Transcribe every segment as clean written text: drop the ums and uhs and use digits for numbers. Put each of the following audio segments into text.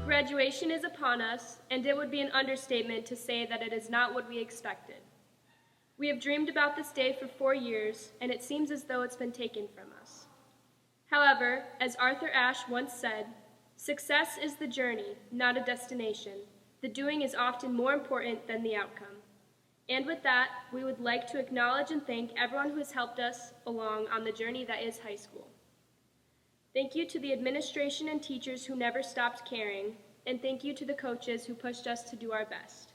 Graduation is upon us, and it would be an understatement to say that it is not what we expected. We have dreamed about this day for 4 years, and it seems as though it's been taken from us. However, as Arthur Ashe once said, success is the journey, not a destination. The doing is often more important than the outcome. And with that, we would like to acknowledge and thank everyone who has helped us along on the journey that is high school. Thank you to the administration and teachers who never stopped caring, and thank you to the coaches who pushed us to do our best.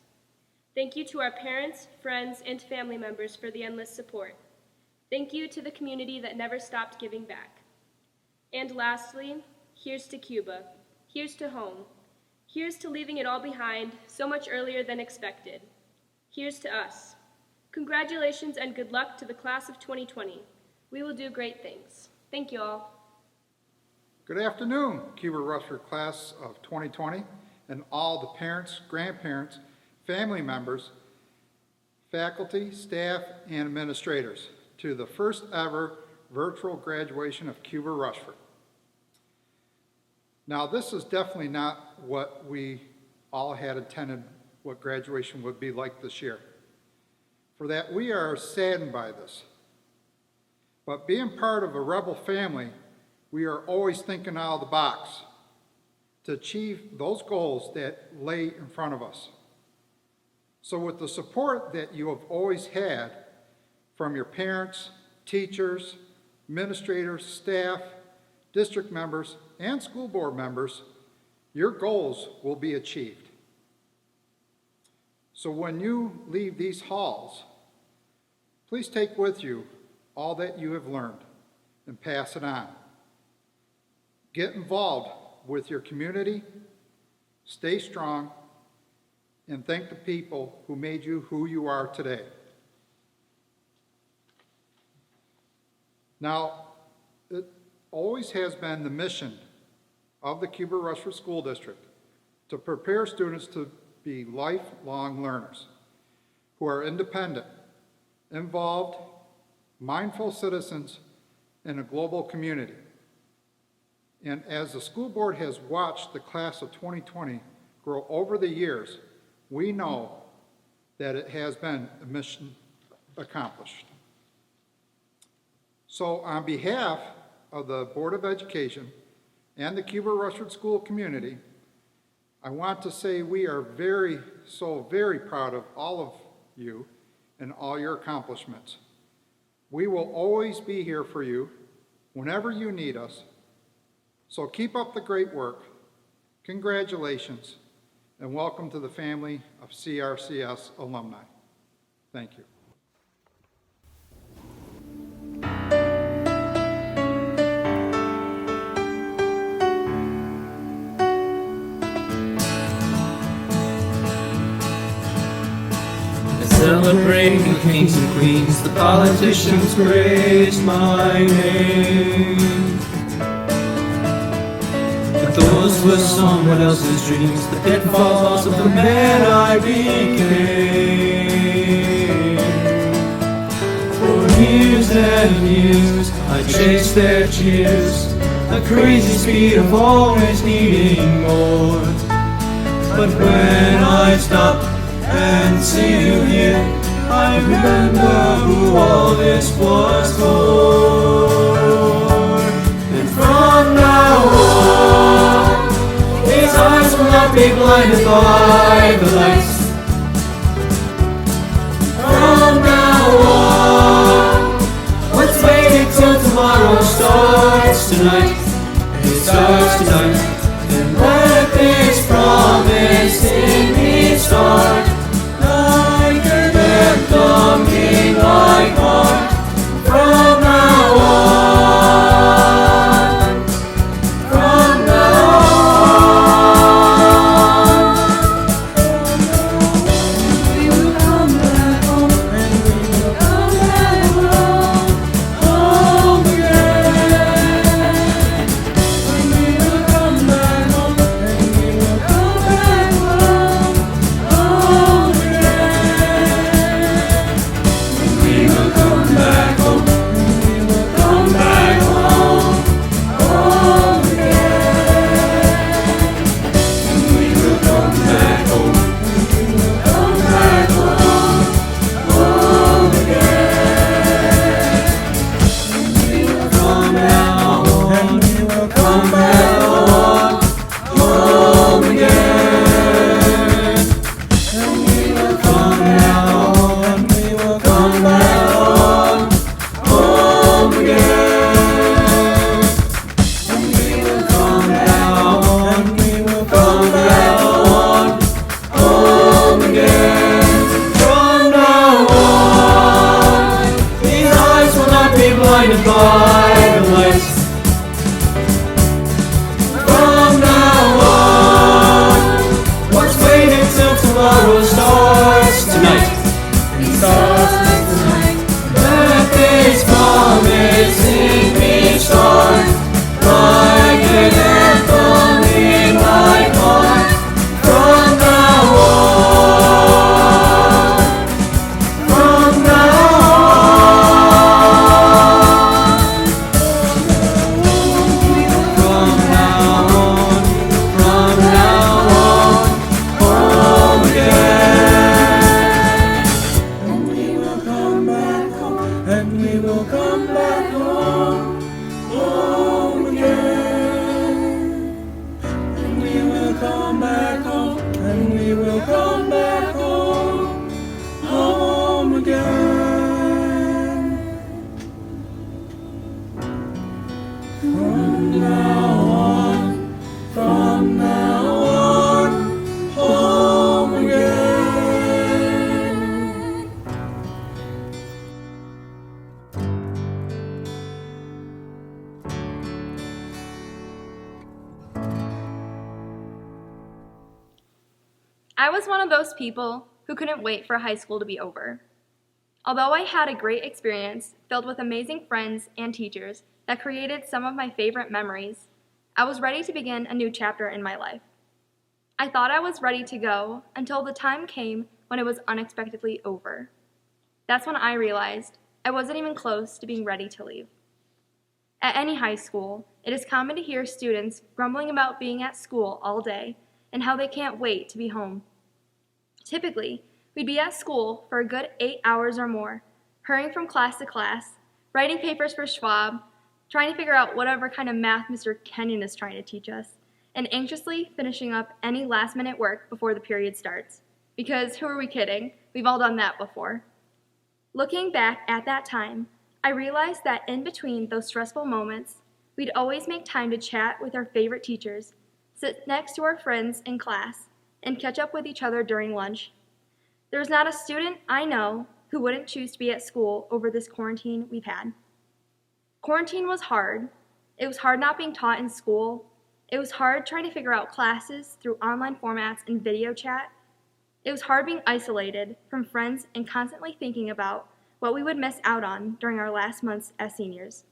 Thank you to our parents, friends, and family members for the endless support. Thank you to the community that never stopped giving back. And lastly, here's to Cuba. Here's to home. Here's to leaving it all behind so much earlier than expected. Here's to us. Congratulations and good luck to the class of 2020. We will do great things. Thank you all. Good afternoon, Cuba Rushford class of 2020, and all the parents, grandparents, family members, faculty, staff, and administrators to the first ever virtual graduation of Cuba Rushford. Now, this is definitely not what we all had intended what graduation would be like this year. For that, we are saddened by this. But being part of a Rebel family, we are always thinking out of the box to achieve those goals that lay in front of us. So with the support that you have always had from your parents, teachers, administrators, staff, district members, and school board members, your goals will be achieved. So when you leave these halls, please take with you all that you have learned and pass it on. Get involved with your community, stay strong, and thank the people who made you who you are today. Now, it always has been the mission of the Cuba Rushford School District to prepare students to be lifelong learners who are independent, involved, mindful citizens in a global community. And as the school board has watched the class of 2020 grow over the years, we know that it has been a mission accomplished. So on behalf of the Board of Education and the Cuba Rushford School community, I want to say we are very proud of all of you and all your accomplishments. We will always be here for you whenever you need us. So keep up the great work. Congratulations, and welcome to the family of CRCS alumni. Thank you. Celebrating the kings and queens, the politicians praise my name. But those were someone else's dreams, the pitfalls of the man I became. For years and years I chased their cheers, a crazy speed of always needing more. But when I stopped and see you here, I remember who all this was for. And from now on, his eyes will not be blinded by the lights. From now on, let's wait till tomorrow starts tonight. It starts tonight, and let this promise in me start. Like an anthem in my heart. From now on, from now on, we will come back home, and we will come back home again. blinded by the lights. From now on, let's wait until tomorrow starts tonight. It starts tonight. Let this promising me start like an anthem in my heart. From now on, from now on, from now on, from now on, home again. And we will come back home, and we will come back home, home again. And we will come back home, and we will come back home, home again. From now on, from now on, home again. I was one of those people who couldn't wait for high school to be over. Although I had a great experience filled with amazing friends and teachers that created some of my favorite memories, I was ready to begin a new chapter in my life. I thought I was ready to go until the time came when it was unexpectedly over. That's when I realized I wasn't even close to being ready to leave. At any high school, it is common to hear students grumbling about being at school all day and how they can't wait to be home. Typically, we'd be at school for a good 8 hours or more, hurrying from class to class, writing papers for Schwab, trying to figure out whatever kind of math Mr. Kenyon is trying to teach us, and anxiously finishing up any last-minute work before the period starts. Because who are we kidding? We've all done that before. Looking back at that time, I realized that in between those stressful moments, we'd always make time to chat with our favorite teachers, sit next to our friends in class, and catch up with each other during lunch. There's not a student I know who wouldn't choose to be at school over this quarantine we've had. Quarantine was hard. It was hard not being taught in school. It was hard trying to figure out classes through online formats and video chat. It was hard being isolated from friends and constantly thinking about what we would miss out on during our last months as seniors.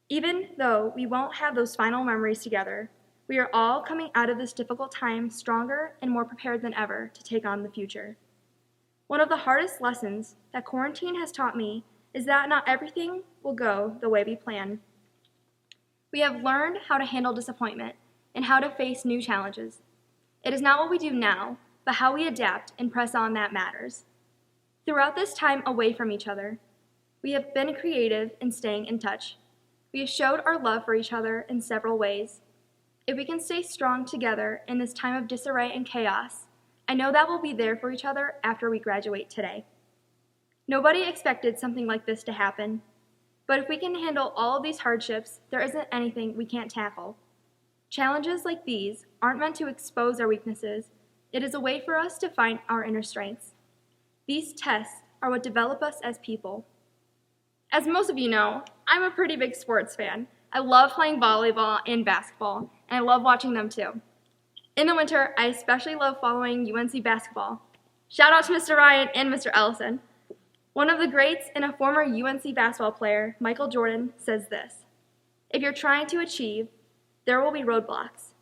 Even though we won't have those final memories together, we are all coming out of this difficult time stronger and more prepared than ever to take on the future. One of the hardest lessons that quarantine has taught me is that not everything will go the way we plan. We have learned how to handle disappointment and how to face new challenges. It is not what we do now, but how we adapt and press on that matters. Throughout this time away from each other, we have been creative in staying in touch. We have showed our love for each other in several ways. If we can stay strong together in this time of disarray and chaos, I know that we'll be there for each other after we graduate today. Nobody expected something like this to happen, but if we can handle all of these hardships, there isn't anything we can't tackle. Challenges like these aren't meant to expose our weaknesses. It is a way for us to find our inner strengths. These tests are what develop us as people. As most of you know, I'm a pretty big sports fan. I love playing volleyball and basketball, and I love watching them too. In the winter, I especially love following UNC basketball. Shout out to Mr. Ryan and Mr. Ellison. One of the greats and a former UNC basketball player, Michael Jordan, says this: "If you're trying to achieve, there will be roadblocks.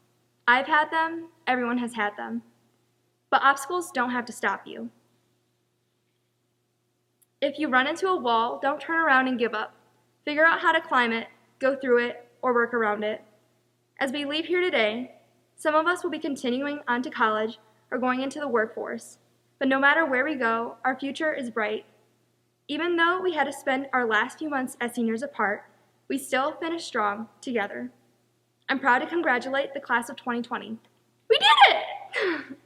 I've had them, everyone has had them. But obstacles don't have to stop you. If you run into a wall, don't turn around and give up. Figure out how to climb it, go through it, or work around it. As we leave here today, some of us will be continuing on to college or going into the workforce. But no matter where we go, our future is bright. Even though we had to spend our last few months as seniors apart, we still finished strong together. I'm proud to congratulate the class of 2020. We did it!"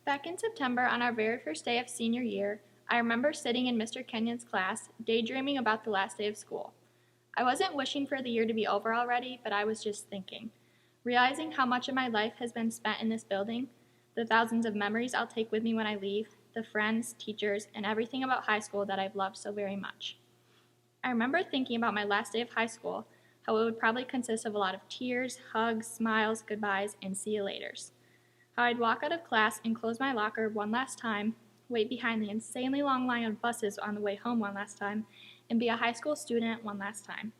Back in September, on our very first day of senior year, I remember sitting in Mr. Kenyon's class, daydreaming about the last day of school. I wasn't wishing for the year to be over already, but I was just thinking. Realizing how much of my life has been spent in this building, the thousands of memories I'll take with me when I leave, the friends, teachers, and everything about high school that I've loved so very much. I remember thinking about my last day of high school, how it would probably consist of a lot of tears, hugs, smiles, goodbyes, and see you laters. How I'd walk out of class and close my locker one last time, wait behind the insanely long line of buses on the way home one last time, and be a high school student one last time.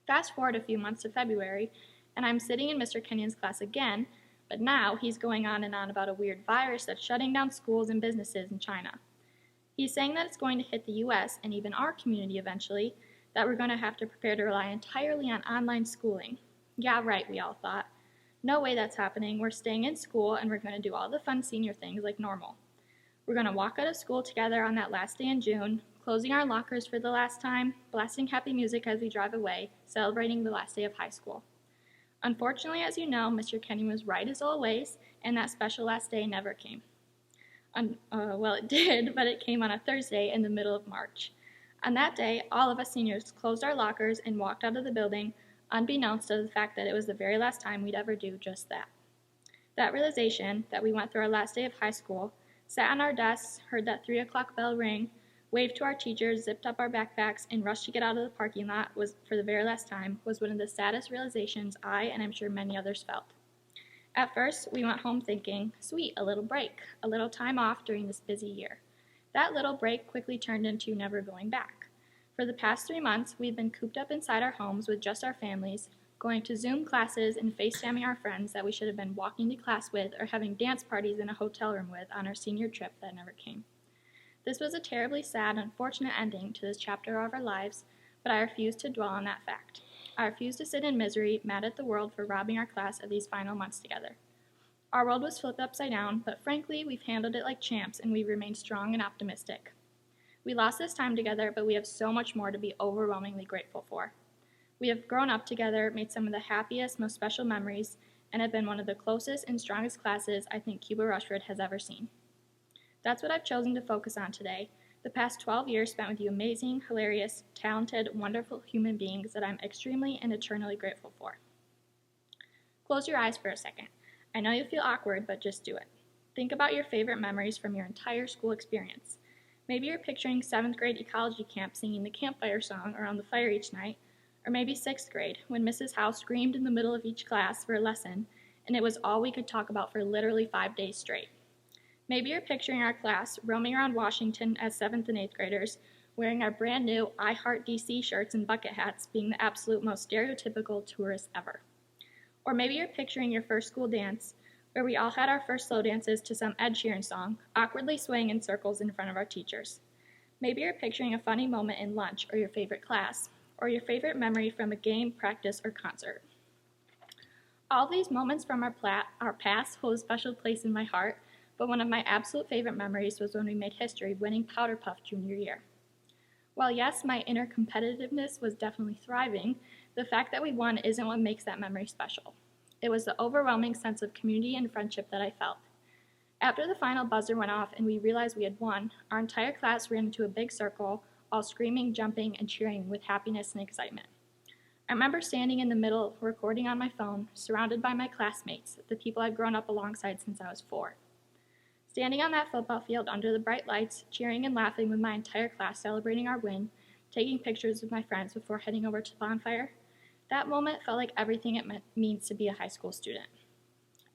Fast forward a few months to February, and I'm sitting in Mr. Kenyon's class again, but now he's going on and on about a weird virus that's shutting down schools and businesses in China. He's saying that it's going to hit the US and even our community eventually, that we're going to have to prepare to rely entirely on online schooling. Yeah, right, we all thought. No way that's happening. We're staying in school and we're going to do all the fun senior things like normal. We're going to walk out of school together on that last day in June, closing our lockers for the last time, blasting happy music as we drive away, celebrating the last day of high school. Unfortunately, as you know, Mr. Kenyon was right as always, and that special last day never came. Well, it did, but it came on a Thursday in the middle of March. On that day, all of us seniors closed our lockers and walked out of the building, unbeknownst to the fact that it was the very last time we'd ever do just that. That realization that we went through our last day of high school, sat on our desks, heard that 3 o'clock bell ring, waved to our teachers, zipped up our backpacks, and rushed to get out of the parking lot was, for the very last time, was one of the saddest realizations I, and I'm sure many others, felt. At first, we went home thinking, sweet, a little break, a little time off during this busy year. That little break quickly turned into never going back. For the past 3 months, we've been cooped up inside our homes with just our families, going to Zoom classes and FaceTiming our friends that we should have been walking to class with or having dance parties in a hotel room with on our senior trip that never came. This was a terribly sad and unfortunate ending to this chapter of our lives, but I refuse to dwell on that fact. I refuse to sit in misery, mad at the world for robbing our class of these final months together. Our world was flipped upside down, but frankly, we've handled it like champs and we've remained strong and optimistic. We lost this time together, but we have so much more to be overwhelmingly grateful for. We have grown up together, made some of the happiest, most special memories, and have been one of the closest and strongest classes I think Cuba Rushford has ever seen. That's what I've chosen to focus on today, the past 12 years spent with you amazing, hilarious, talented, wonderful human beings that I'm extremely and eternally grateful for. Close your eyes for a second. I know you feel awkward, but just do it. Think about your favorite memories from your entire school experience. Maybe you're picturing 7th grade ecology camp singing the campfire song around the fire each night, or maybe 6th grade, when Mrs. Howe screamed in the middle of each class for a lesson, and it was all we could talk about for literally 5 days straight. Maybe you're picturing our class roaming around Washington as 7th and 8th graders, wearing our brand new I Heart DC shirts and bucket hats, being the absolute most stereotypical tourists ever. Or maybe you're picturing your first school dance, where we all had our first slow dances to some Ed Sheeran song, awkwardly swaying in circles in front of our teachers. Maybe you're picturing a funny moment in lunch or your favorite class, or your favorite memory from a game, practice, or concert. All these moments from our past hold a special place in my heart, but one of my absolute favorite memories was when we made history winning Powder Puff junior year. While yes, my inner competitiveness was definitely thriving, the fact that we won isn't what makes that memory special. It was the overwhelming sense of community and friendship that I felt. After the final buzzer went off and we realized we had won, our entire class ran into a big circle, all screaming, jumping, and cheering with happiness and excitement. I remember standing in the middle, recording on my phone, surrounded by my classmates, the people I've grown up alongside since I was 4. Standing on that football field under the bright lights, cheering and laughing with my entire class celebrating our win, taking pictures with my friends before heading over to the bonfire, that moment felt like everything it means to be a high school student.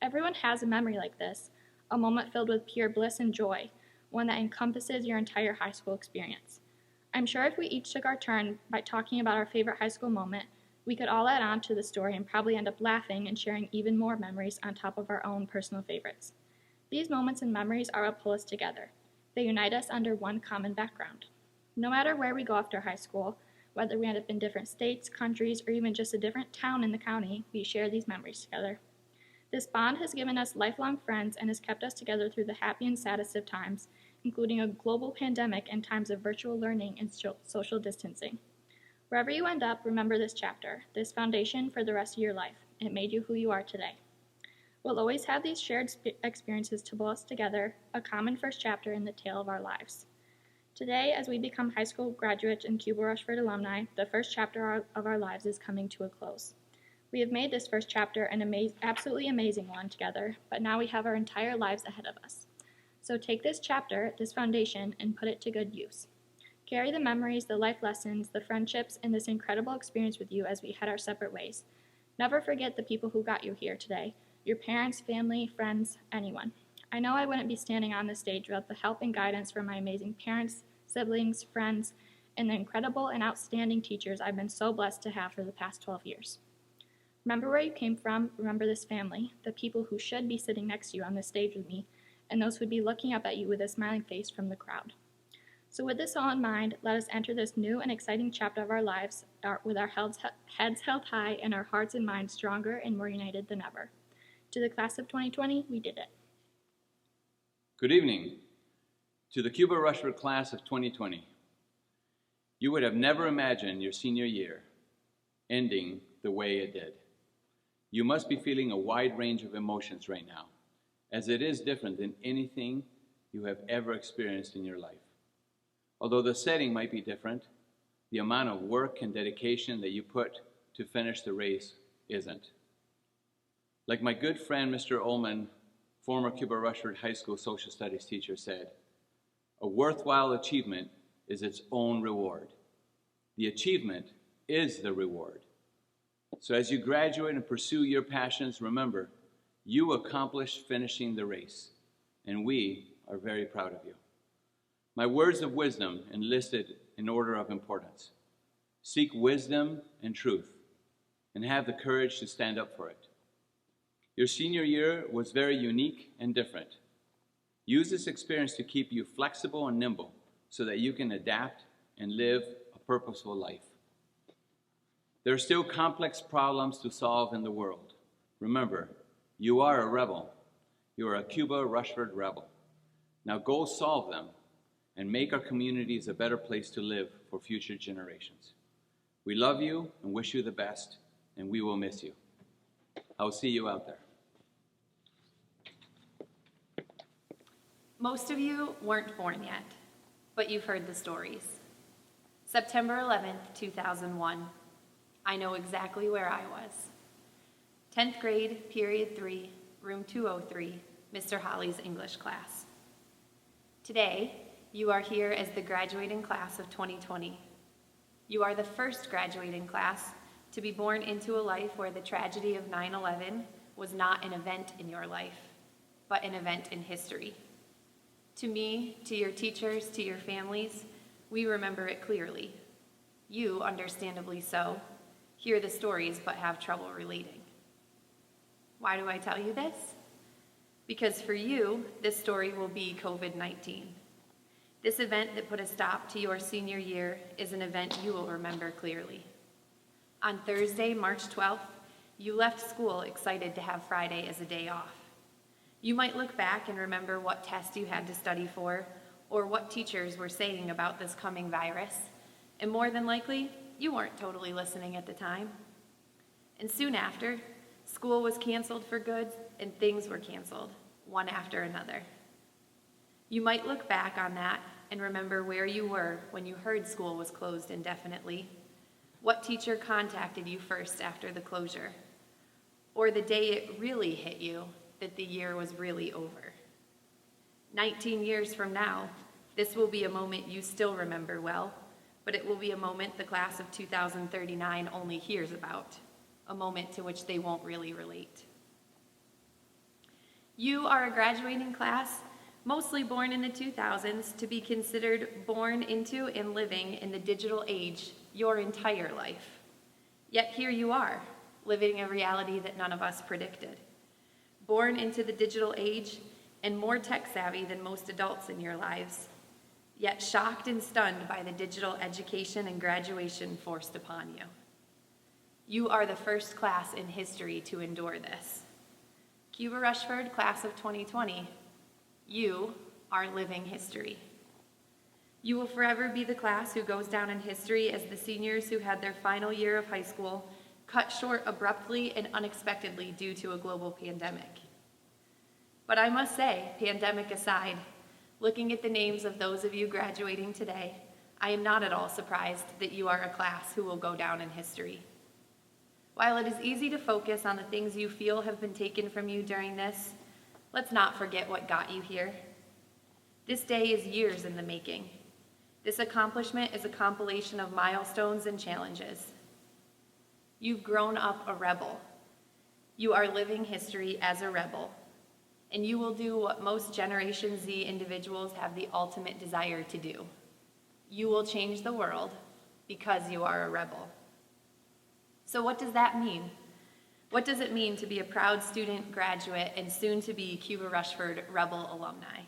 Everyone has a memory like this, a moment filled with pure bliss and joy, one that encompasses your entire high school experience. I'm sure if we each took our turn by talking about our favorite high school moment, we could all add on to the story and probably end up laughing and sharing even more memories on top of our own personal favorites. These moments and memories are what pull us together. They unite us under one common background. No matter where we go after high school, whether we end up in different states, countries, or even just a different town in the county, we share these memories together. This bond has given us lifelong friends and has kept us together through the happy and saddest of times, including a global pandemic and times of virtual learning and social distancing. Wherever you end up, remember this chapter, this foundation for the rest of your life. It made you who you are today. We'll always have these shared experiences to pull us together, a common first chapter in the tale of our lives. Today, as we become high school graduates and Cuba Rushford alumni, the first chapter of our lives is coming to a close. We have made this first chapter an absolutely amazing one together, but now we have our entire lives ahead of us. So take this chapter, this foundation, and put it to good use. Carry the memories, the life lessons, the friendships, and this incredible experience with you as we head our separate ways. Never forget the people who got you here today, your parents, family, friends, anyone. I know I wouldn't be standing on this stage without the help and guidance from my amazing parents, siblings, friends, and the incredible and outstanding teachers I've been so blessed to have for the past 12 years. Remember where you came from, remember this family, the people who should be sitting next to you on this stage with me, and those who would be looking up at you with a smiling face from the crowd. So with this all in mind, let us enter this new and exciting chapter of our lives with our heads held high and our hearts and minds stronger and more united than ever. To the class of 2020, we did it. Good evening. To the Cuba Rushford class of 2020. You would have never imagined your senior year ending the way it did. You must be feeling a wide range of emotions right now, as it is different than anything you have ever experienced in your life. Although the setting might be different, the amount of work and dedication that you put to finish the race isn't. Like my good friend, Mr. Ullman, former Cuba Rushford High School social studies teacher, said, "A worthwhile achievement is its own reward. The achievement is the reward." So as you graduate and pursue your passions, remember, you accomplished finishing the race, and we are very proud of you. My words of wisdom enlisted in order of importance. Seek wisdom and truth, and have the courage to stand up for it. Your senior year was very unique and different. Use this experience to keep you flexible and nimble so that you can adapt and live a purposeful life. There are still complex problems to solve in the world. Remember, you are a rebel. You are a Cuba Rushford rebel. Now go solve them and make our communities a better place to live for future generations. We love you and wish you the best, and we will miss you. I will see you out there. Most of you weren't born yet, but you've heard the stories. September 11th, 2001. I know exactly where I was. 10th grade, period 3, room 203, Mr. Holly's English class. Today, you are here as the graduating class of 2020. You are the first graduating class to be born into a life where the tragedy of 9/11 was not an event in your life, but an event in history. To me, to your teachers, to your families, we remember it clearly. You, understandably so, hear the stories but have trouble relating. Why do I tell you this? Because for you, this story will be COVID-19. This event that put a stop to your senior year is an event you will remember clearly. On Thursday, March 12th, you left school excited to have Friday as a day off. You might look back and remember what test you had to study for, or what teachers were saying about this coming virus, and more than likely, you weren't totally listening at the time. And soon after, school was canceled for good, and things were canceled, one after another. You might look back on that and remember where you were when you heard school was closed indefinitely, what teacher contacted you first after the closure, or the day it really hit you that the year was really over. 19 years from now, this will be a moment you still remember well, but it will be a moment the class of 2039 only hears about, a moment to which they won't really relate. You are a graduating class, mostly born in the 2000s, to be considered born into and living in the digital age your entire life. Yet here you are, living a reality that none of us predicted. Born into the digital age and more tech-savvy than most adults in your lives, yet shocked and stunned by the digital education and graduation forced upon you. You are the first class in history to endure this. Cuba Rushford, class of 2020, you are living history. You will forever be the class who goes down in history as the seniors who had their final year of high school cut short abruptly and unexpectedly due to a global pandemic. But I must say, pandemic aside, looking at the names of those of you graduating today, I am not at all surprised that you are a class who will go down in history. While it is easy to focus on the things you feel have been taken from you during this, let's not forget what got you here. This day is years in the making. This accomplishment is a compilation of milestones and challenges. You've grown up a rebel. You are living history as a rebel, and you will do what most Generation Z individuals have the ultimate desire to do. You will change the world because you are a rebel. So what does that mean? What does it mean to be a proud student, graduate, and soon to be Cuba Rushford Rebel alumni?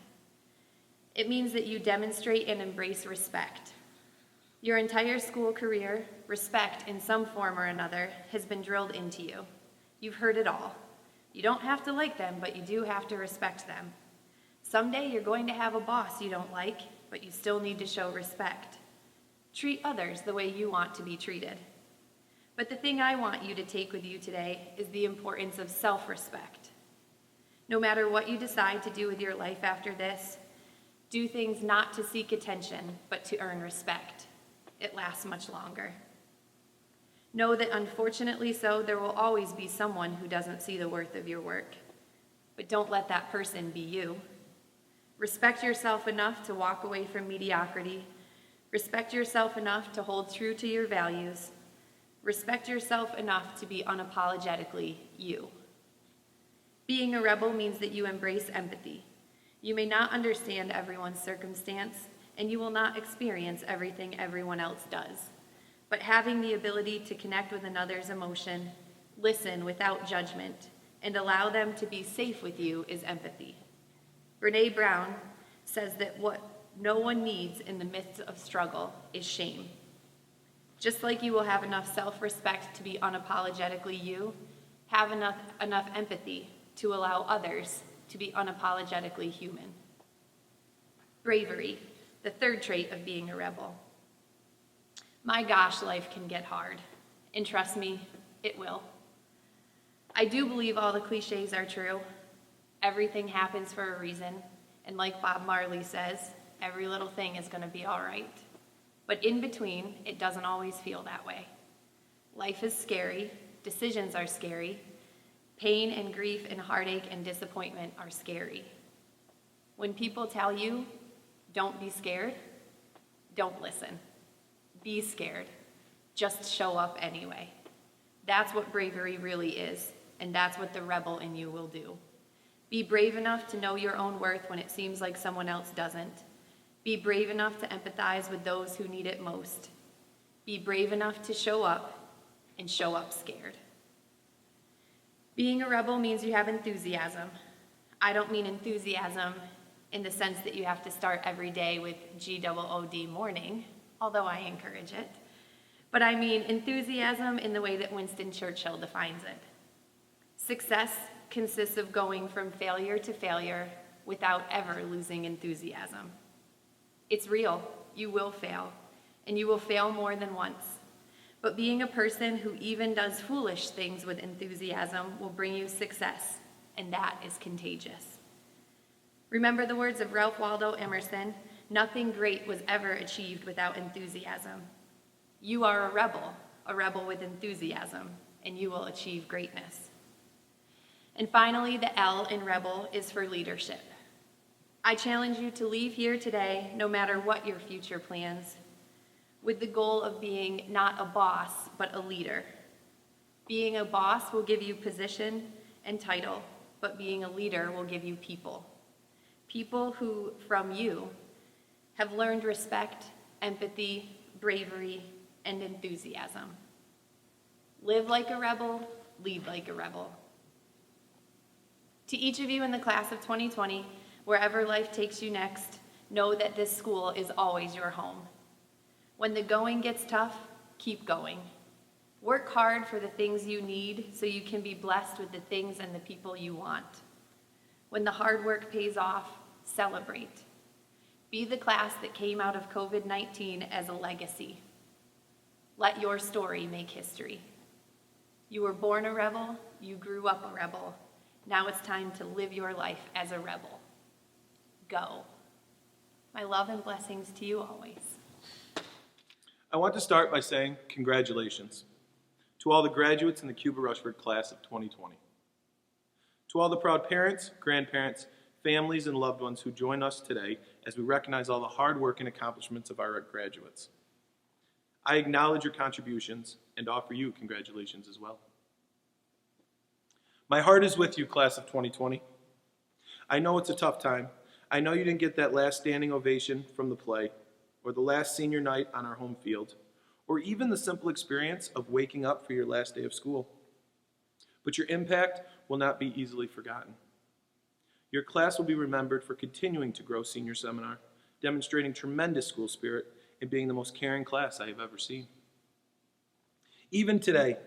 It means that you demonstrate and embrace respect. Your entire school career, respect in some form or another has been drilled into you. You've heard it all. You don't have to like them, but you do have to respect them. Someday you're going to have a boss you don't like, but you still need to show respect. Treat others the way you want to be treated. But the thing I want you to take with you today is the importance of self-respect. No matter what you decide to do with your life after this, do things not to seek attention, but to earn respect. It lasts much longer. Know that unfortunately so, there will always be someone who doesn't see the worth of your work. But don't let that person be you. Respect yourself enough to walk away from mediocrity. Respect yourself enough to hold true to your values. Respect yourself enough to be unapologetically you. Being a rebel means that you embrace empathy. You may not understand everyone's circumstance, and you will not experience everything everyone else does. But having the ability to connect with another's emotion, listen without judgment, and allow them to be safe with you is empathy. Brené Brown says that what no one needs in the midst of struggle is shame. Just like you will have enough self-respect to be unapologetically you, have enough empathy to allow others to be unapologetically human. Bravery, the third trait of being a rebel. My gosh, life can get hard, and trust me, it will. I do believe all the cliches are true. Everything happens for a reason, and like Bob Marley says, every little thing is going to be all right. But in between, it doesn't always feel that way. Life is scary, decisions are scary, pain and grief and heartache and disappointment are scary. When people tell you, don't be scared, don't listen. Be scared. Just show up anyway. That's what bravery really is, and that's what the rebel in you will do. Be brave enough to know your own worth when it seems like someone else doesn't. Be brave enough to empathize with those who need it most. Be brave enough to show up, and show up scared. Being a rebel means you have enthusiasm. I don't mean enthusiasm in the sense that you have to start every day with GOOD morning, although I encourage it. But I mean enthusiasm in the way that Winston Churchill defines it. Success consists of going from failure to failure without ever losing enthusiasm. It's real. You will fail, and you will fail more than once. But being a person who even does foolish things with enthusiasm will bring you success, and that is contagious. Remember the words of Ralph Waldo Emerson, "Nothing great was ever achieved without enthusiasm." You are a rebel with enthusiasm, and you will achieve greatness. And finally, the L in rebel is for leadership. I challenge you to leave here today, no matter what your future plans, with the goal of being not a boss, but a leader. Being a boss will give you position and title, but being a leader will give you people. People who, from you, have learned respect, empathy, bravery, and enthusiasm. Live like a rebel, lead like a rebel. To each of you in the class of 2020, wherever life takes you next, know that this school is always your home. When the going gets tough, keep going. Work hard for the things you need so you can be blessed with the things and the people you want. When the hard work pays off, celebrate. Be the class that came out of COVID-19 as a legacy. Let your story make history. You were born a rebel, you grew up a rebel. Now it's time to live your life as a rebel. Go. My love and blessings to you always. I want to start by saying congratulations to all the graduates in the Cuba Rushford class of 2020. To all the proud parents, grandparents, families, and loved ones who join us today as we recognize all the hard work and accomplishments of our graduates. I acknowledge your contributions and offer you congratulations as well. My heart is with you, class of 2020. I know it's a tough time. I know you didn't get that last standing ovation from the play, or the last senior night on our home field, or even the simple experience of waking up for your last day of school. But your impact will not be easily forgotten. Your class will be remembered for continuing to grow senior seminar, demonstrating tremendous school spirit, and being the most caring class I have ever seen. Even today,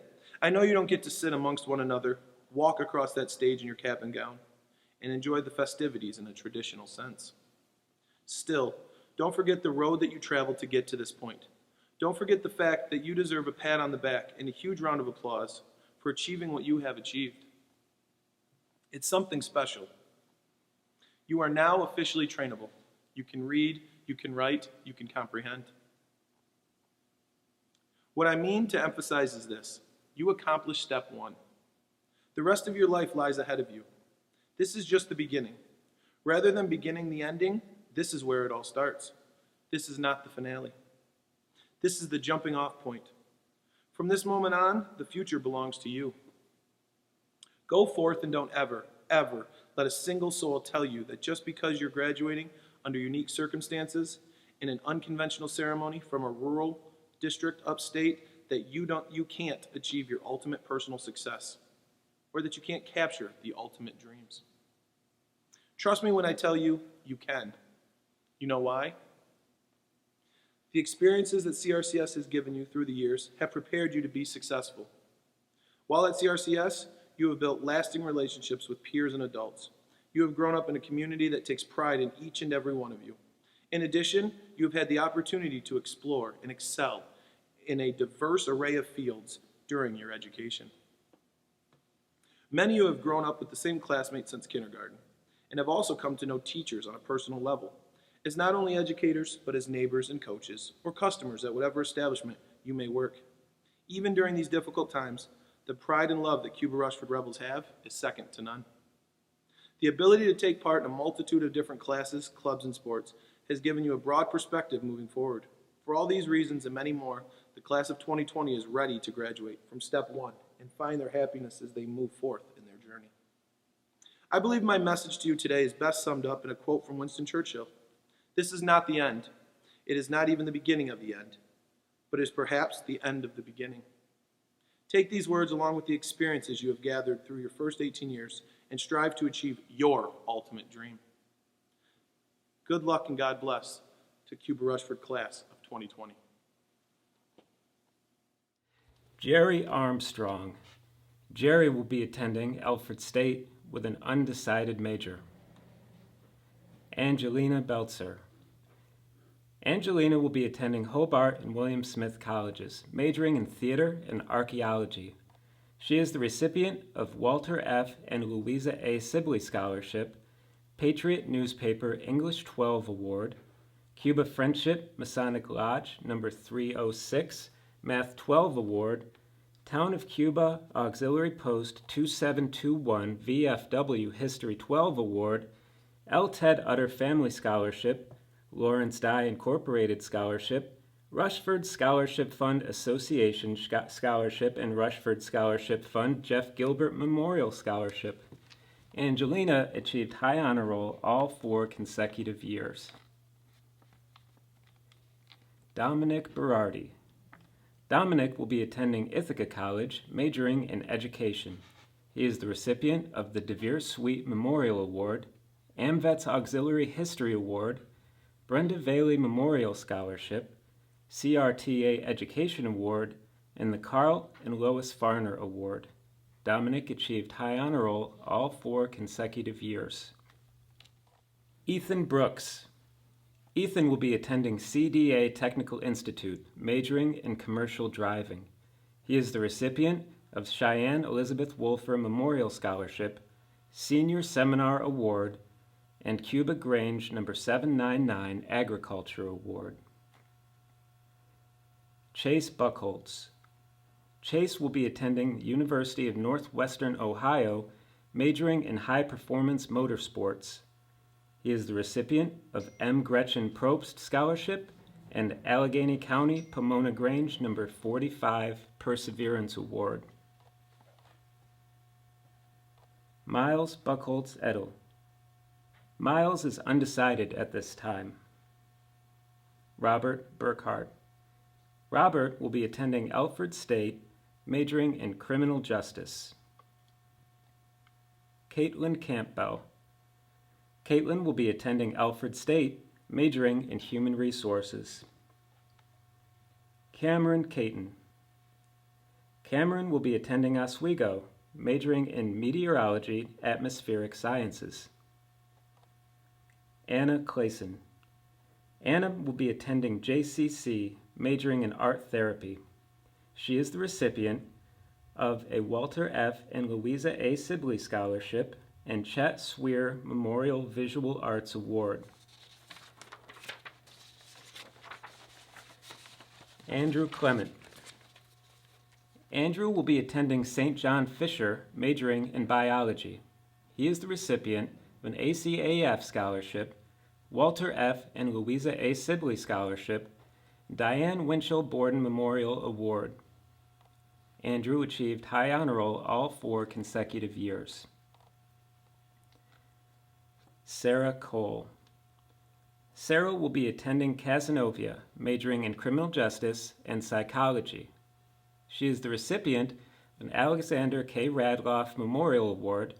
I know you don't get to sit amongst one another, walk across that stage in your cap and gown, and enjoy the festivities in a traditional sense. Still, don't forget the road that you traveled to get to this point. Don't forget the fact that you deserve a pat on the back and a huge round of applause for achieving what you have achieved. It's something special. You are now officially trainable. You can read, you can write, you can comprehend. What I mean to emphasize is this: you accomplished step one. The rest of your life lies ahead of you. This is just the beginning. Rather than beginning the ending, this is where it all starts. This is not the finale. This is the jumping off point. From this moment on, the future belongs to you. Go forth and don't ever, ever let a single soul tell you that just because you're graduating under unique circumstances in an unconventional ceremony from a rural district upstate that you can't achieve your ultimate personal success, or that you can't capture the ultimate dreams. Trust me when I tell you, you can. You know why? The experiences that CRCS has given you through the years have prepared you to be successful. While at CRCS, you have built lasting relationships with peers and adults. You have grown up in a community that takes pride in each and every one of you. In addition, you have had the opportunity to explore and excel in a diverse array of fields during your education. Many of you have grown up with the same classmates since kindergarten and have also come to know teachers on a personal level, as not only educators, but as neighbors and coaches or customers at whatever establishment you may work. Even during these difficult times, the pride and love that Cuba Rushford Rebels have is second to none. The ability to take part in a multitude of different classes, clubs, and sports has given you a broad perspective moving forward. For all these reasons and many more, the class of 2020 is ready to graduate from step one and find their happiness as they move forth in their journey. I believe my message to you today is best summed up in a quote from Winston Churchill. This is not the end. It is not even the beginning of the end, but is perhaps the end of the beginning. Take these words along with the experiences you have gathered through your first 18 years and strive to achieve your ultimate dream. Good luck and God bless to Cuba Rushford class of 2020. Jerry Armstrong. Jerry will be attending Alfred State with an undecided major. Angelina Belzer. Angelina will be attending Hobart and William Smith Colleges, majoring in theater and archaeology. She is the recipient of Walter F. and Louisa A. Sibley Scholarship, Patriot Newspaper English 12 Award, Cuba Friendship Masonic Lodge No. 306, Math 12 Award, Town of Cuba Auxiliary Post 2721 VFW History 12 Award, L. Ted Utter Family Scholarship, Lawrence Dye Incorporated Scholarship, Rushford Scholarship Fund Association Scholarship, and Rushford Scholarship Fund Jeff Gilbert Memorial Scholarship. Angelina achieved high honor roll all 4 consecutive years. Dominic Berardi. Dominic will be attending Ithaca College, majoring in education. He is the recipient of the DeVere Sweet Memorial Award, AMVET's Auxiliary History Award, Brenda Valey Memorial Scholarship, CRTA Education Award, and the Carl and Lois Farner Award. Dominic achieved high honor roll all 4 consecutive years. Ethan Brooks. Ethan will be attending CDA Technical Institute, majoring in commercial driving. He is the recipient of Cheyenne Elizabeth Wolfer Memorial Scholarship, Senior Seminar Award, and Cuba Grange No. 799 Agriculture Award. Chase Buckholtz. Chase will be attending the University of Northwestern Ohio, majoring in high-performance motorsports. He is the recipient of M. Gretchen Probst Scholarship and Allegheny County Pomona Grange number 45 Perseverance Award. Miles Buchholz Edel. Miles is undecided at this time. Robert Burkhardt. Robert will be attending Alfred State, majoring in criminal justice. Caitlin Campbell. Caitlin will be attending Alfred State, majoring in human resources. Cameron Caton. Cameron will be attending Oswego, majoring in meteorology, atmospheric sciences. Anna Clayson. Anna will be attending JCC, majoring in art therapy. She is the recipient of a Walter F. and Louisa A. Sibley Scholarship and Chet Swear Memorial Visual Arts Award. Andrew Clement. Andrew will be attending St. John Fisher, majoring in biology. He is the recipient of an ACAF scholarship, Walter F. and Louisa A. Sibley Scholarship, Diane Winchell Borden Memorial Award. Andrew achieved high honor roll all 4 consecutive years. Sarah Cole. Sarah will be attending Casanova, majoring in criminal justice and psychology. She is the recipient of an Alexander K. Radloff Memorial Award,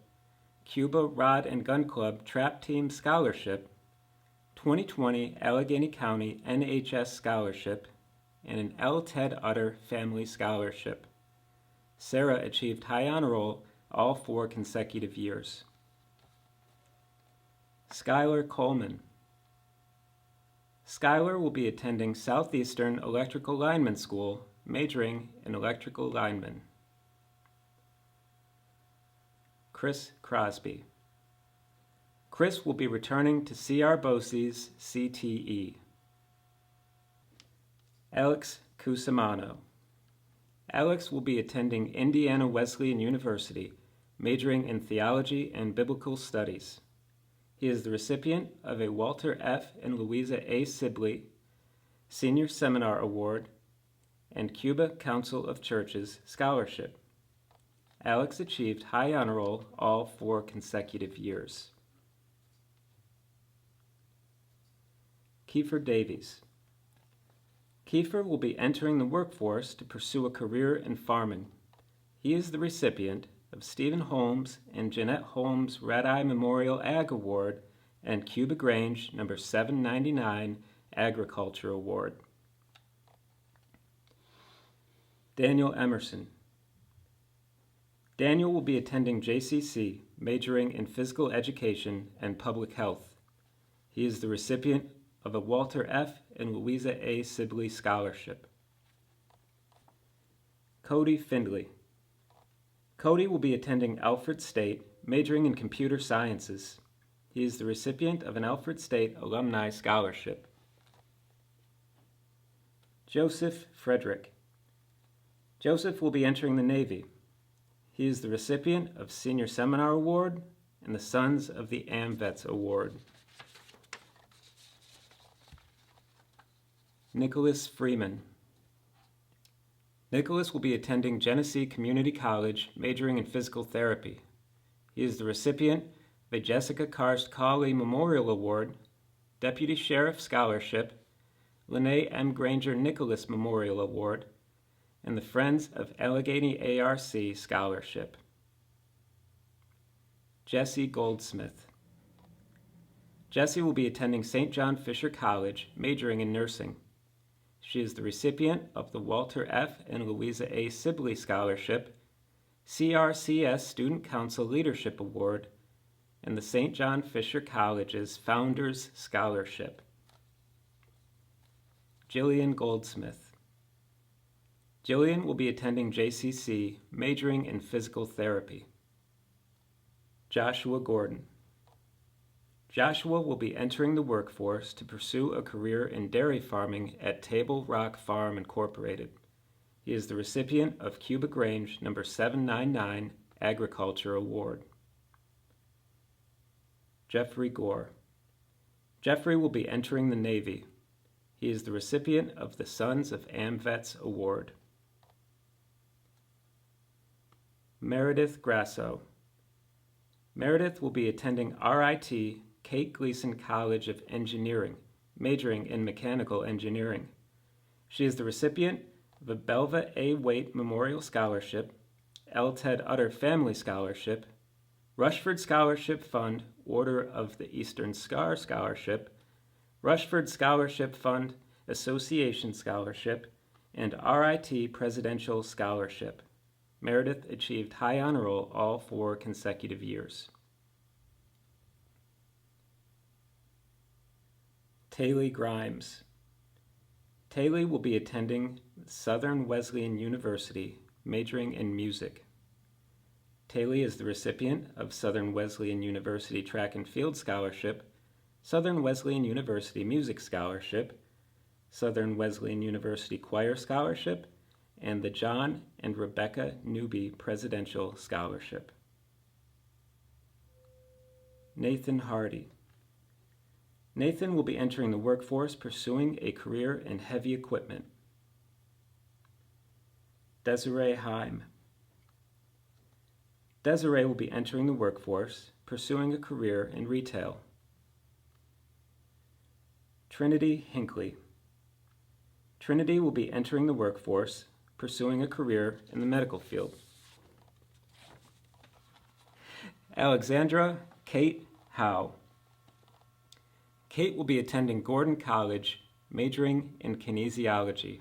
Cuba Rod and Gun Club Trap Team Scholarship, 2020 Allegheny County NHS Scholarship, and an L. Ted Utter Family Scholarship. Sarah achieved high honor roll all 4 consecutive years. Skylar Coleman. Skylar will be attending Southeastern Electrical Lineman School, majoring in electrical lineman. Chris Crosby. Chris will be returning to C.R. Bosey's CTE. Alex Cusimano. Alex will be attending Indiana Wesleyan University, majoring in theology and biblical studies. He is the recipient of a Walter F. and Louisa A. Sibley Senior Seminar Award and Cuba Council of Churches Scholarship. Alex achieved high honor roll all 4 consecutive years. Kiefer Davies. Kiefer will be entering the workforce to pursue a career in farming. He is the recipient of Stephen Holmes and Jeanette Holmes Red-Eye Memorial Ag Award and Cuba Grange number 799 Agriculture Award. Daniel Emerson. Daniel will be attending JCC, majoring in physical education and public health. He is the recipient of a Walter F. and Louisa A. Sibley Scholarship. Cody Findley. Cody will be attending Alfred State, majoring in computer sciences. He is the recipient of an Alfred State Alumni Scholarship. Joseph Frederick. Joseph will be entering the Navy. He is the recipient of Senior Seminar Award and the Sons of the AMVETS Award. Nicholas Freeman. Nicholas will be attending Genesee Community College, majoring in physical therapy. He is the recipient of a Jessica Karst Cawley Memorial Award, Deputy Sheriff Scholarship, Lene M. Granger Nicholas Memorial Award, and the Friends of Allegheny ARC Scholarship. Jesse Goldsmith. Jesse will be attending St. John Fisher College, majoring in nursing. She is the recipient of the Walter F. and Louisa A. Sibley Scholarship, CRCS Student Council Leadership Award, and the St. John Fisher College's Founders Scholarship. Jillian Goldsmith. Jillian will be attending JCC, majoring in physical therapy. Joshua Gordon. Joshua will be entering the workforce to pursue a career in dairy farming at Table Rock Farm Incorporated. He is the recipient of Cuba Grange number 799 Agriculture Award. Jeffrey Gore. Jeffrey will be entering the Navy. He is the recipient of the Sons of AmVets Award. Meredith Grasso. Meredith will be attending RIT Kate Gleason College of Engineering, majoring in mechanical engineering. She is the recipient of a Belva A. Waite Memorial Scholarship, L. Ted Utter Family Scholarship, Rushford Scholarship Fund, Order of the Eastern Star Scholarship, Rushford Scholarship Fund, Association Scholarship, and RIT Presidential Scholarship. Meredith achieved high honor roll all 4 consecutive years. Taylor Grimes. Taylor will be attending Southern Wesleyan University, majoring in music. Taylor is the recipient of Southern Wesleyan University Track and Field Scholarship, Southern Wesleyan University Music Scholarship, Southern Wesleyan University Choir Scholarship, and the John and Rebecca Newby Presidential Scholarship. Nathan Hardy. Nathan will be entering the workforce pursuing a career in heavy equipment. Desiree Heim. Desiree will be entering the workforce pursuing a career in retail. Trinity Hinckley. Trinity will be entering the workforce pursuing a career in the medical field. Alexandra Kate Howe. Kate will be attending Gordon College, majoring in kinesiology.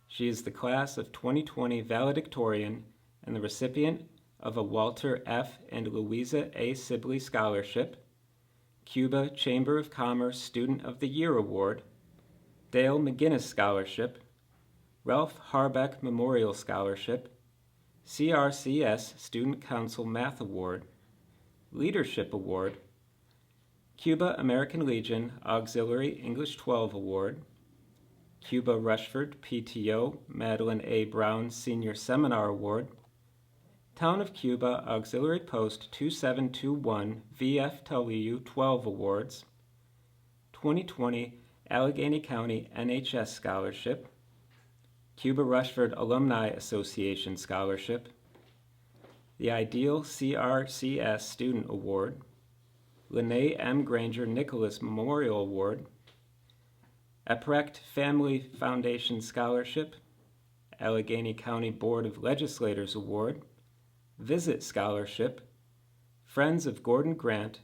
She is the class of 2020 valedictorian and the recipient of a Walter F. and Louisa A. Sibley Scholarship, Cuba Chamber of Commerce Student of the Year Award, Dale McGinnis Scholarship, Ralph Harbeck Memorial Scholarship, CRCS Student Council Math Award, Leadership Award, Cuba American Legion Auxiliary English 12 Award, Cuba Rushford PTO Madeline A. Brown Senior Seminar Award, Town of Cuba Auxiliary Post 2721 VFW 12 Awards, 2020 Allegheny County NHS Scholarship, Cuba Rushford Alumni Association Scholarship, the Ideal CRCS Student Award, Lene M. Granger Nicholas Memorial Award, Eprecht Family Foundation Scholarship, Allegheny County Board of Legislators Award, Visit Scholarship, Friends of Gordon Grant,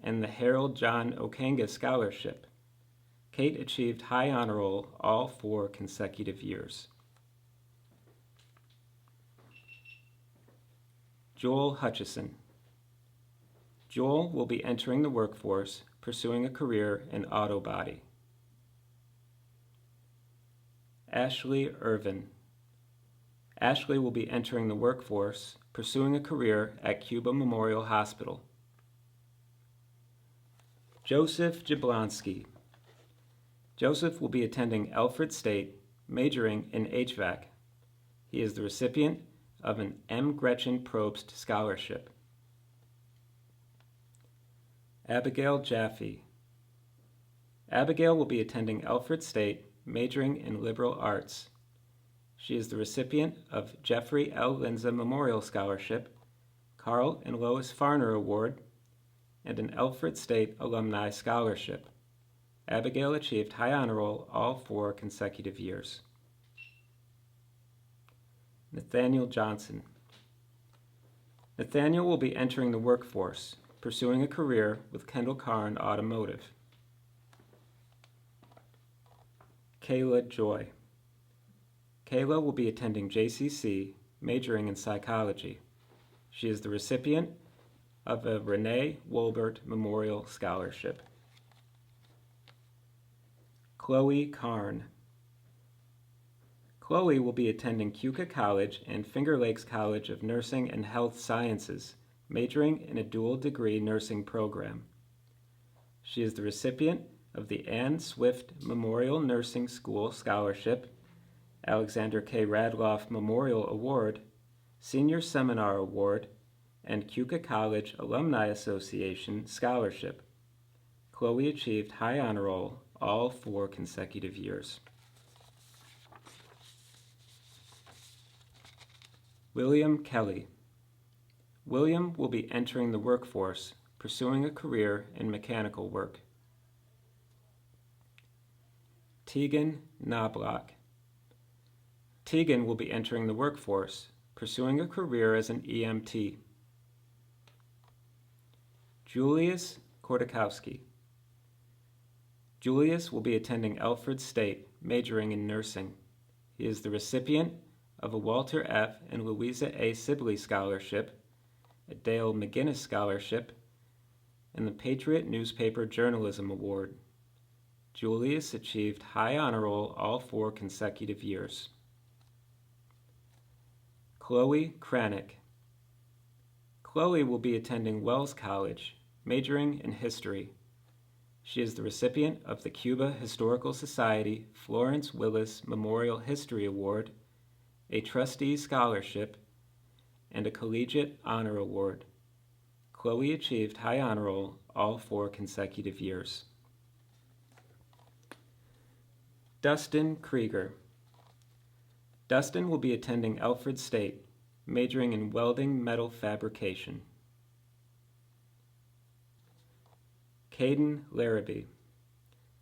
and the Harold John Okanga Scholarship. Kate achieved high honor roll all 4 consecutive years. Joel Hutchison. Joel will be entering the workforce, pursuing a career in auto body. Ashley Irvin. Ashley will be entering the workforce, pursuing a career at Cuba Memorial Hospital. Joseph Jablonski. Joseph will be attending Alfred State, majoring in HVAC. He is the recipient of an M. Gretchen Probst Scholarship. Abigail Jaffe. Abigail will be attending Alfred State, majoring in liberal arts. She is the recipient of Jeffrey L. Linza Memorial Scholarship, Carl and Lois Farner Award, and an Alfred State Alumni Scholarship. Abigail achieved high honor roll all 4 consecutive years. Nathaniel Johnson. Nathaniel will be entering the workforce, pursuing a career with Kendall Carn Automotive. Kayla Joy. Kayla will be attending JCC, majoring in psychology. She is the recipient of a Renee Wolbert Memorial Scholarship. Chloe Carn. Chloe will be attending Keuka College and Finger Lakes College of Nursing and Health Sciences, majoring in a dual degree nursing program. She is the recipient of the Ann Swift Memorial Nursing School Scholarship, Alexander K. Radloff Memorial Award, Senior Seminar Award, and Keuka College Alumni Association Scholarship. Chloe achieved high honor roll all 4 consecutive years. William Kelly. William will be entering the workforce, pursuing a career in mechanical work. Tegan Knobloch. Tegan will be entering the workforce, pursuing a career as an EMT. Julius Kordakowski. Julius will be attending Alfred State, majoring in nursing. He is the recipient of a Walter F. and Louisa A. Sibley Scholarship, a Dale McGinnis Scholarship, and the Patriot Newspaper Journalism Award. Julius achieved high honor roll all 4 consecutive years. Chloe Kranick. Chloe will be attending Wells College, majoring in history. She is the recipient of the Cuba Historical Society Florence Willis Memorial History Award, a Trustee Scholarship, and a Collegiate Honor Award. Chloe achieved high honor roll all 4 consecutive years. Dustin Krieger. Dustin will be attending Alfred State, majoring in welding metal fabrication. Caden Larrabee.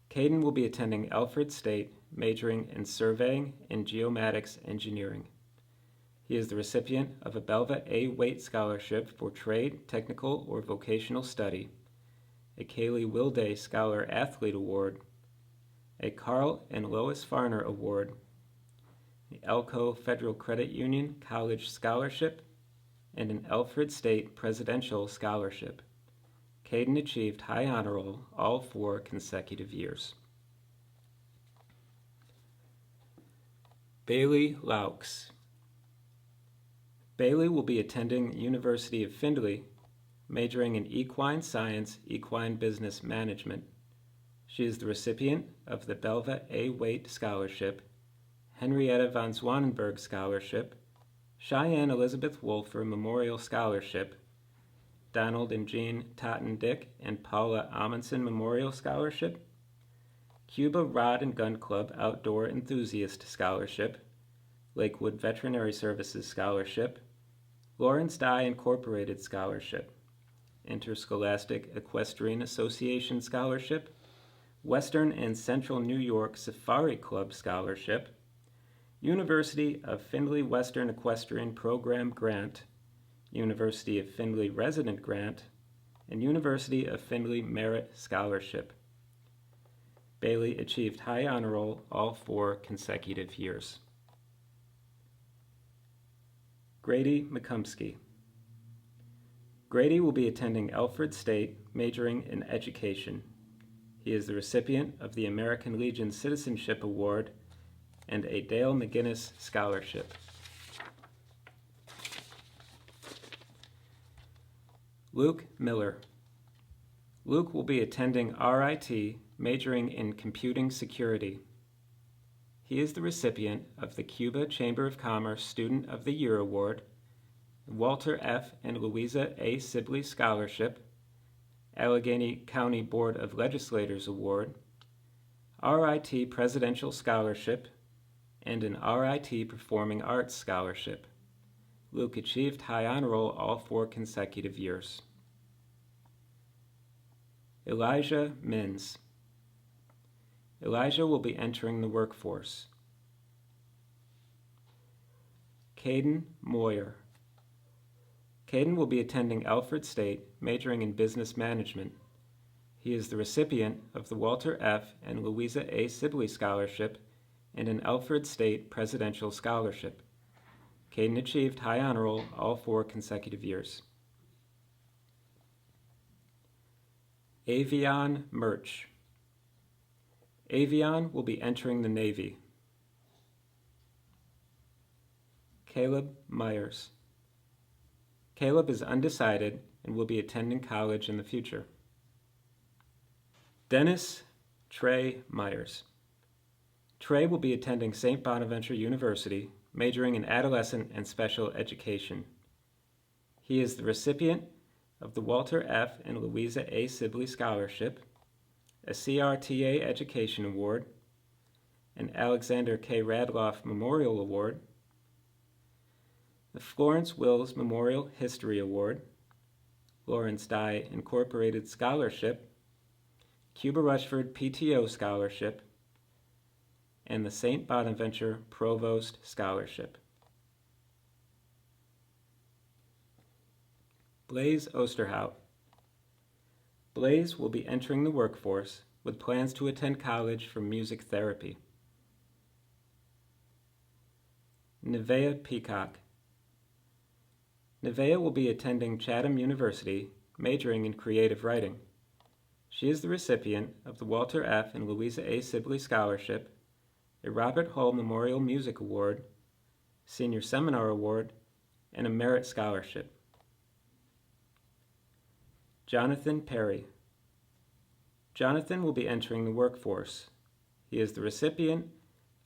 Caden will be attending Alfred State, majoring in surveying and geomatics engineering. He is the recipient of a Belva A. Waite Scholarship for Trade, Technical, or Vocational Study, a Kaylee Wilday Scholar Athlete Award, a Carl and Lois Farner Award, the Elko Federal Credit Union College Scholarship, and an Alfred State Presidential Scholarship. Caden achieved high honor roll all 4 consecutive years. Bailey Laux. Bailey will be attending University of Findlay, majoring in equine science, equine business management. She is the recipient of the Belva A. Waite Scholarship, Henrietta von Swanenberg Scholarship, Cheyenne Elizabeth Wolfer Memorial Scholarship, Donald and Jean Totten Dick and Paula Amundsen Memorial Scholarship, Cuba Rod and Gun Club Outdoor Enthusiast Scholarship, Lakewood Veterinary Services Scholarship, Lawrence Dye Incorporated Scholarship, Interscholastic Equestrian Association Scholarship, Western and Central New York Safari Club Scholarship, University of Findlay Western Equestrian Program Grant, University of Findlay Resident Grant, and University of Findlay Merit Scholarship. Bailey achieved high honor roll all 4 consecutive years. Grady McCumsky. Grady will be attending Alfred State, majoring in education. He is the recipient of the American Legion Citizenship Award and a Dale McGinnis Scholarship. Luke Miller. Luke will be attending RIT, majoring in computing security. He is the recipient of the Cuba Chamber of Commerce Student of the Year Award, the Walter F. and Louisa A. Sibley Scholarship, Allegheny County Board of Legislators Award, RIT Presidential Scholarship, and an RIT Performing Arts Scholarship. Luke achieved high honor roll all 4 consecutive years. Elijah Mins. Elijah will be entering the workforce. Caden Moyer. Caden will be attending Alfred State, majoring in business management. He is the recipient of the Walter F. and Louisa A. Sibley Scholarship and an Alfred State Presidential Scholarship. Caden achieved high honor roll all 4 consecutive years. Avion Murch. Avion will be entering the Navy. Caleb Myers. Caleb is undecided and will be attending college in the future. Dennis Trey Myers. Trey will be attending St. Bonaventure University, majoring in adolescent and special education. He is the recipient of the Walter F. and Louisa A. Sibley Scholarship a CRTA Education Award, an Alexander K. Radloff Memorial Award, the Florence Wills Memorial History Award, Lawrence Dye Incorporated Scholarship, Cuba Rushford PTO Scholarship, and the St. Bonaventure Provost Scholarship. Blaise Osterhout. Blaise will be entering the workforce with plans to attend college for music therapy. Nevaeh Peacock. Nevaeh will be attending Chatham University, majoring in creative writing. She is the recipient of the Walter F. and Louisa A. Sibley Scholarship, a Robert Hull Memorial Music Award, Senior Seminar Award, and a Merit Scholarship. Jonathan Perry. Jonathan will be entering the workforce. He is the recipient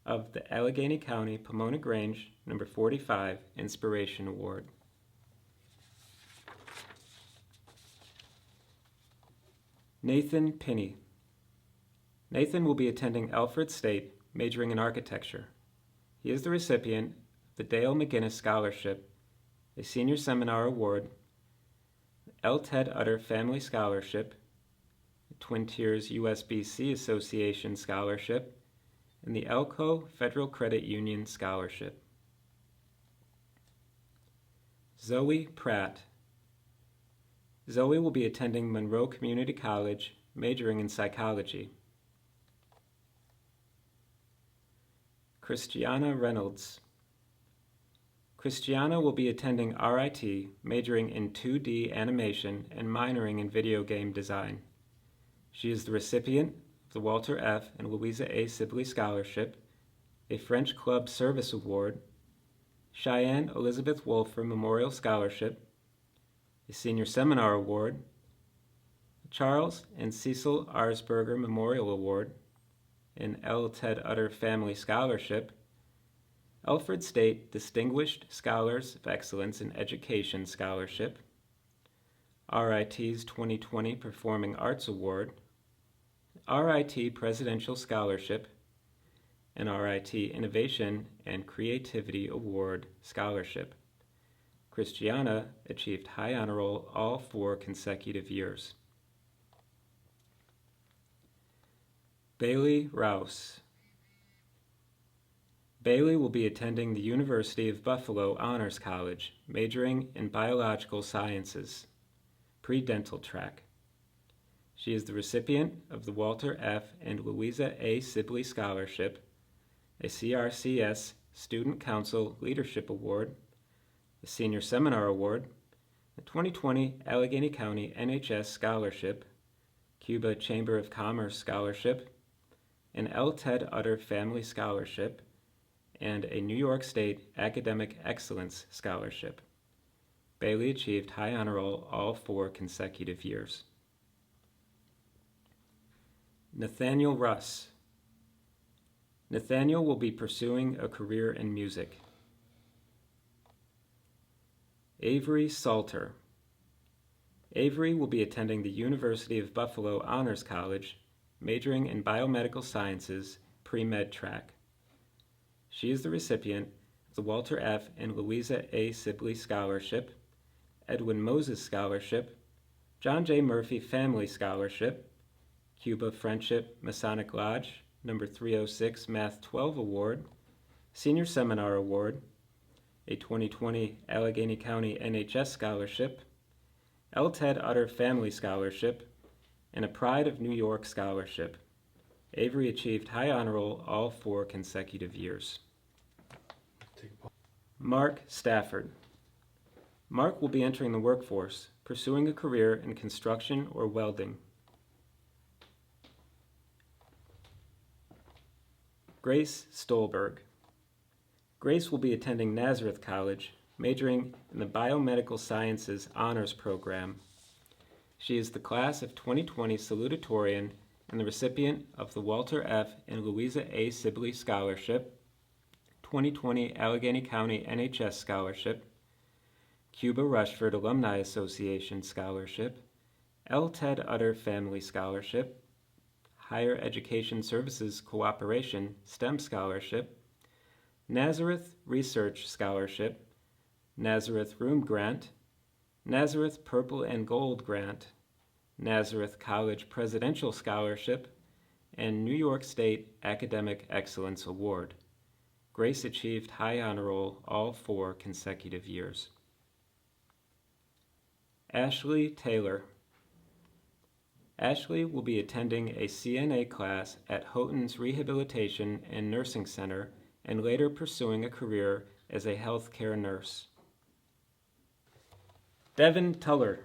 of the Allegheny County Pomona Grange No. 45 Inspiration Award. Nathan Pinney. Nathan will be attending Alfred State, majoring in architecture. He is the recipient of the Dale McGinnis Scholarship, a Senior Seminar Award, the L. Ted Utter Family Scholarship, the Twin Tiers USBC Association Scholarship, and the Elko Federal Credit Union Scholarship. Zoe Pratt. Zoe will be attending Monroe Community College, majoring in psychology. Christiana Reynolds. Christiana will be attending RIT, majoring in 2D animation and minoring in video game design. She is the recipient of the Walter F. and Louisa A. Sibley Scholarship, a French Club Service Award, Cheyenne Elizabeth Wolfer Memorial Scholarship, a Senior Seminar Award, Charles and Cecil Arsberger Memorial Award, an L. Ted Utter Family Scholarship, Alfred State Distinguished Scholars of Excellence in Education Scholarship, RIT's 2020 Performing Arts Award, RIT Presidential Scholarship, and RIT Innovation and Creativity Award Scholarship. Christiana achieved high honor roll all 4 consecutive years. Bailey Rouse. Bailey will be attending the University of Buffalo Honors College, majoring in biological sciences, pre-dental track. She is the recipient of the Walter F. and Louisa A. Sibley Scholarship, a CRCS Student Council Leadership Award, the Senior Seminar Award, the 2020 Allegheny County NHS Scholarship, Cuba Chamber of Commerce Scholarship, an L. Ted Utter Family Scholarship, and a New York State Academic Excellence Scholarship. Bailey achieved high honor roll all 4 consecutive years. Nathaniel Russ. Nathaniel will be pursuing a career in music. Avery Salter. Avery will be attending the University of Buffalo Honors College, majoring in biomedical sciences, pre-med track. She is the recipient of the Walter F. and Louisa A. Sibley Scholarship, Edwin Moses Scholarship, John J. Murphy Family Scholarship, Cuba Friendship Masonic Lodge, No. 306 Math 12 Award, Senior Seminar Award, a 2020 Allegheny County NHS Scholarship, L. Ted Utter Family Scholarship, and a Pride of New York Scholarship. Avery achieved high honor roll all 4 consecutive years. Mark Stafford. Mark will be entering the workforce, pursuing a career in construction or welding. Grace Stolberg. Grace will be attending Nazareth College, majoring in the Biomedical Sciences Honors Program. She is the class of 2020 salutatorian and the recipient of the Walter F. and Louisa A. Sibley Scholarship, 2020 Allegheny County NHS Scholarship, Cuba Rushford Alumni Association Scholarship, L. Ted Utter Family Scholarship, Higher Education Services Cooperation STEM Scholarship, Nazareth Research Scholarship, Nazareth Room Grant, Nazareth Purple and Gold Grant, Nazareth College Presidential Scholarship, and New York State Academic Excellence Award. Grace achieved high honor roll all 4 consecutive years. Ashley Taylor. Ashley will be attending a CNA class at Houghton's Rehabilitation and Nursing Center and later pursuing a career as a healthcare nurse. Devin Tuller.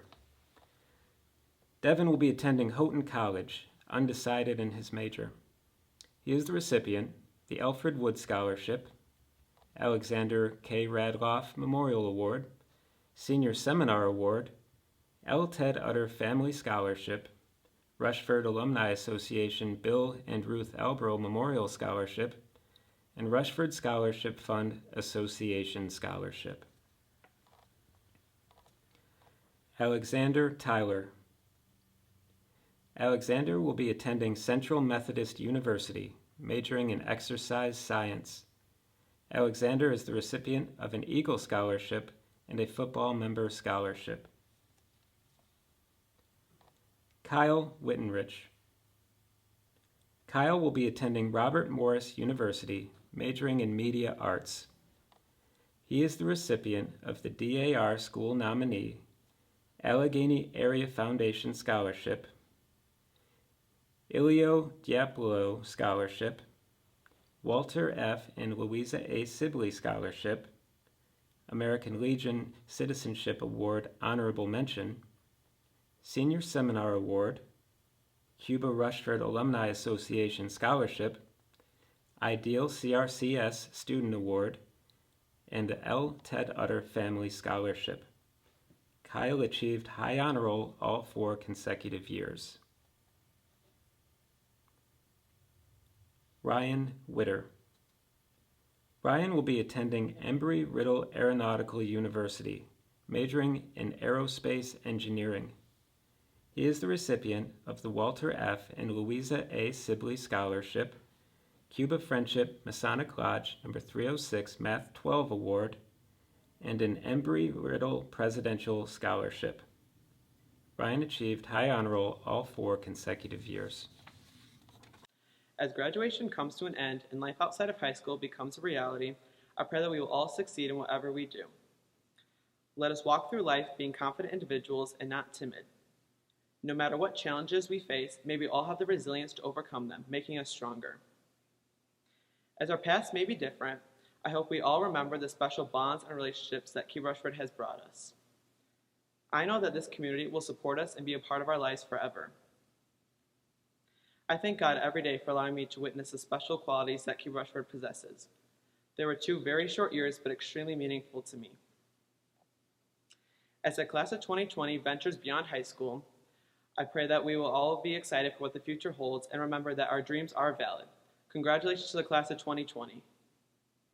Devin will be attending Houghton College, undecided in his major. He is the recipient, the Alfred Wood Scholarship, Alexander K. Radloff Memorial Award, Senior Seminar Award, L. Ted Utter Family Scholarship, Rushford Alumni Association Bill and Ruth Albro Memorial Scholarship, and Rushford Scholarship Fund Association Scholarship. Alexander Tyler. Alexander will be attending Central Methodist University, majoring in exercise science. Alexander is the recipient of an Eagle Scholarship and a Football Member Scholarship. Kyle Wittenrich. Kyle will be attending Robert Morris University, majoring in Media Arts. He is the recipient of the DAR School Nominee, Allegheny Area Foundation Scholarship, Ilio Diapolo Scholarship, Walter F. and Louisa A. Sibley Scholarship, American Legion Citizenship Award Honorable Mention, Senior Seminar Award, Cuba Rushford Alumni Association Scholarship, Ideal CRCS Student Award, and the L. Ted Utter Family Scholarship. Kyle achieved high honor roll all 4 consecutive years. Ryan Witter. Ryan will be attending Embry-Riddle Aeronautical University, majoring in aerospace engineering. He is the recipient of the Walter F. and Louisa A. Sibley Scholarship, Cuba Friendship Masonic Lodge No. 306 Math 12 Award, and an Embry-Riddle Presidential Scholarship. Ryan achieved high honor roll all 4 consecutive years. As graduation comes to an end and life outside of high school becomes a reality, I pray that we will all succeed in whatever we do. Let us walk through life being confident individuals and not timid. No matter what challenges we face, may we all have the resilience to overcome them, making us stronger. As our paths may be different, I hope we all remember the special bonds and relationships that Cuba Rushford has brought us. I know that this community will support us and be a part of our lives forever. I thank God every day for allowing me to witness the special qualities that Cuba Rushford possesses. They were 2 very short years, but extremely meaningful to me. As the class of 2020 ventures beyond high school, I pray that we will all be excited for what the future holds and remember that our dreams are valid. Congratulations to the class of 2020.